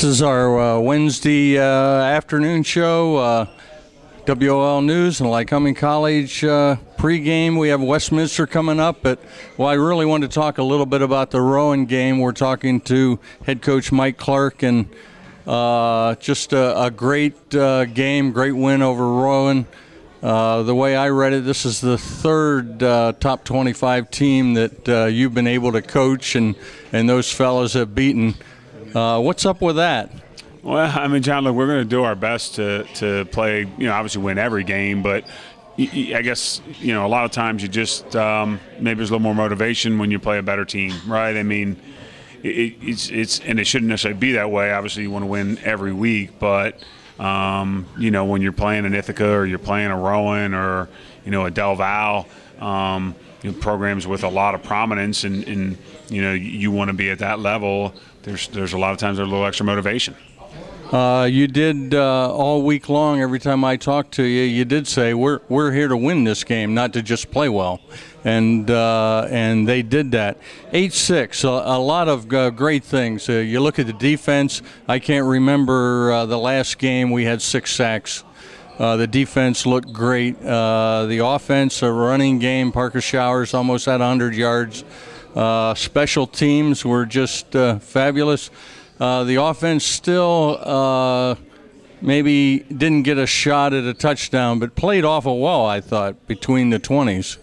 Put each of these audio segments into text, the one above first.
is our Wednesday afternoon show, WOL News and Lycoming College pregame. We have Westminster coming up, but I really want to talk a little bit about the Rowan game. We're talking to head coach Mike Clark, and just a great game, great win over Rowan. The way I read it, this is the third top 25 team that you've been able to coach, and those fellows have beaten. What's up with that? Well, I mean, John, look, we're going to do our best to play, obviously win every game, but I guess, a lot of times you just maybe there's a little more motivation when you play a better team, right? I mean, it's and it shouldn't necessarily be that way. Obviously, you want to win every week, but when you're playing an Ithaca or you're playing a Rowan or a Del Val, programs with a lot of prominence, and you want to be at that level. There's a lot of times there's a little extra motivation. You did all week long. Every time I talked to you, you did say we're here to win this game, not to just play well, and they did that. 8-6, a lot of great things. You look at the defense. I can't remember the last game we had 6 sacks. The defense looked great. The offense, a running game. Parker Showers almost had 100 yards. Special teams were just fabulous. The offense still maybe didn't get a shot at a touchdown, but played awful well, I thought, between the 20s.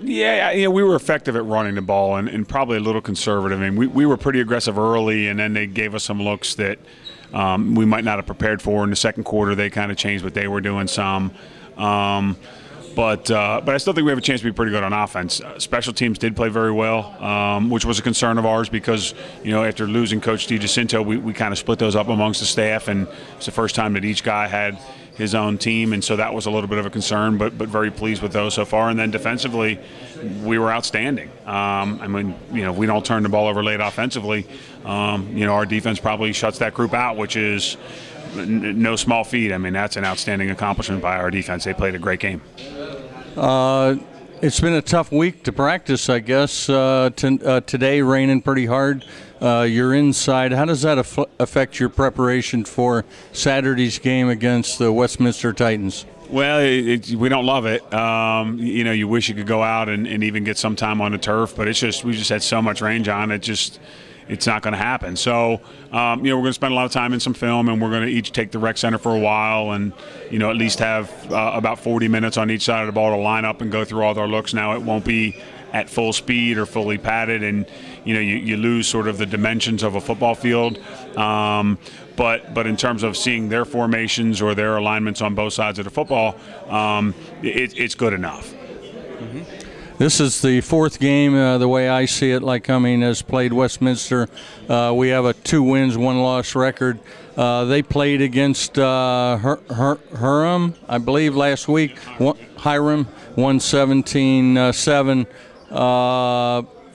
We were effective at running the ball and probably a little conservative. I mean, we were pretty aggressive early, and then they gave us some looks that we might not have prepared for. In the second quarter, they kind of changed what they were doing some. But I still think we have a chance to be pretty good on offense. Special teams did play very well, which was a concern of ours because, after losing Coach DiGiacinto, we kind of split those up amongst the staff, and it's the first time that each guy had his own team, and so that was a little bit of a concern, but very pleased with those so far. And then defensively, we were outstanding. We don't turn the ball over late offensively. Our defense probably shuts that group out, which is no small feat. I mean, that's an outstanding accomplishment by our defense. They played a great game. It's been a tough week to practice, I guess. Today, raining pretty hard. You're inside. How does that affect your preparation for Saturday's game against the Westminster Titans? Well, we don't love it. You wish you could go out and even get some time on the turf, but we just had so much rain, John. It's not going to happen. So, we're going to spend a lot of time in some film, and we're going to each take the rec center for a while and, at least have about 40 minutes on each side of the ball to line up and go through all our looks. Now, it won't be at full speed or fully padded, and, you lose sort of the dimensions of a football field. But in terms of seeing their formations or their alignments on both sides of the football, it's good enough. Mm-hmm. This is the fourth game, the way I see it. Lycoming has played Westminster. We have a 2 wins, 1 loss record. They played against Hiram, I believe, last week. Hiram won 17-7.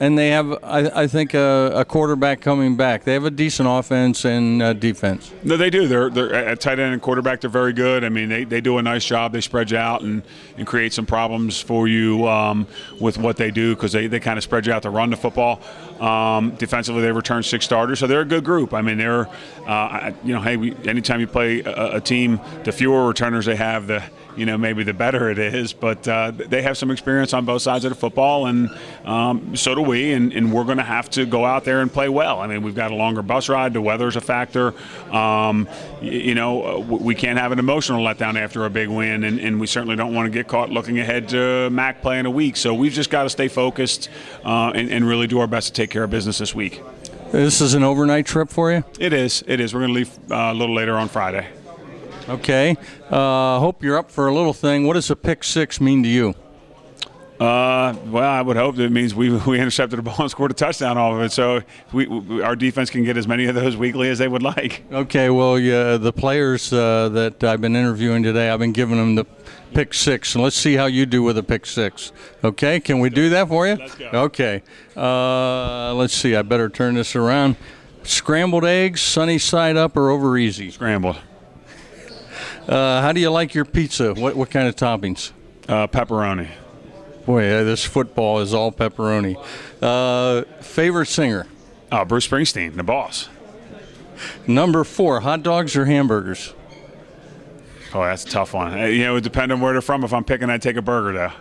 And they have, I think, a quarterback coming back. They have a decent offense and defense. No, they do. They're at tight end and quarterback. They're very good. I mean, they do a nice job. They spread you out and create some problems for you with what they do because they kind of spread you out to run the football. Defensively, they return 6 starters, so they're a good group. I mean, they're anytime you play a team, the fewer returners they have, maybe the better it is. But they have some experience on both sides of the football, and so do we. And we're going to have to go out there and play well. I mean, we've got a longer bus ride. The weather's a factor. We can't have an emotional letdown after a big win, and we certainly don't want to get caught looking ahead to MAC play in a week. So we've just got to stay focused and really do our best to take care of business this week. This is an overnight trip for you? It is. We're going to leave a little later on Friday. Okay. Hope you're up for a little thing. What does a pick 6 mean to you? Well, I would hope that it means we intercepted the ball and scored a touchdown off of it. So our defense can get as many of those weekly as they would like. Okay. Well, the players that I've been interviewing today, I've been giving them the pick 6. And let's see how you do with a pick 6. Okay. Can we do that for you? Let's go. Okay. Let's see. I better turn this around. Scrambled eggs, sunny side up or over easy? Scrambled. How do you like your pizza? What kind of toppings? Pepperoni. Boy, this football is all pepperoni. Favorite singer? Bruce Springsteen, the boss. Number 4, hot dogs or hamburgers? Oh, that's a tough one. You know, it would depend on where they're from. If I'm picking, I'd take a burger, though.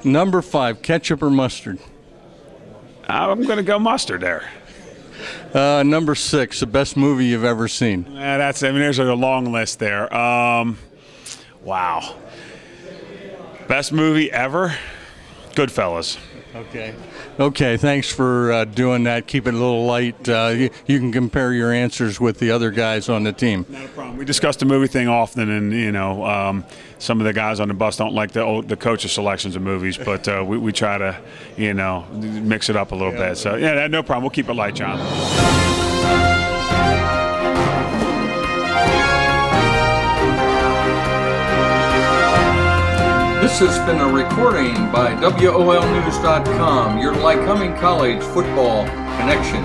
Number 5, ketchup or mustard? I'm going to go mustard there. Number 6, the best movie you've ever seen? There's a long list there. Wow. Best movie ever? Goodfellas. Okay, thanks for doing that. Keep it a little light. You can compare your answers with the other guys on the team. Not a problem. We discuss the movie thing often, and some of the guys on the bus don't like the coach's selections of movies, but we try to mix it up a little bit. So yeah, no problem. We'll keep it light, John. This has been a recording by WOLnews.com, your Lycoming College football connection.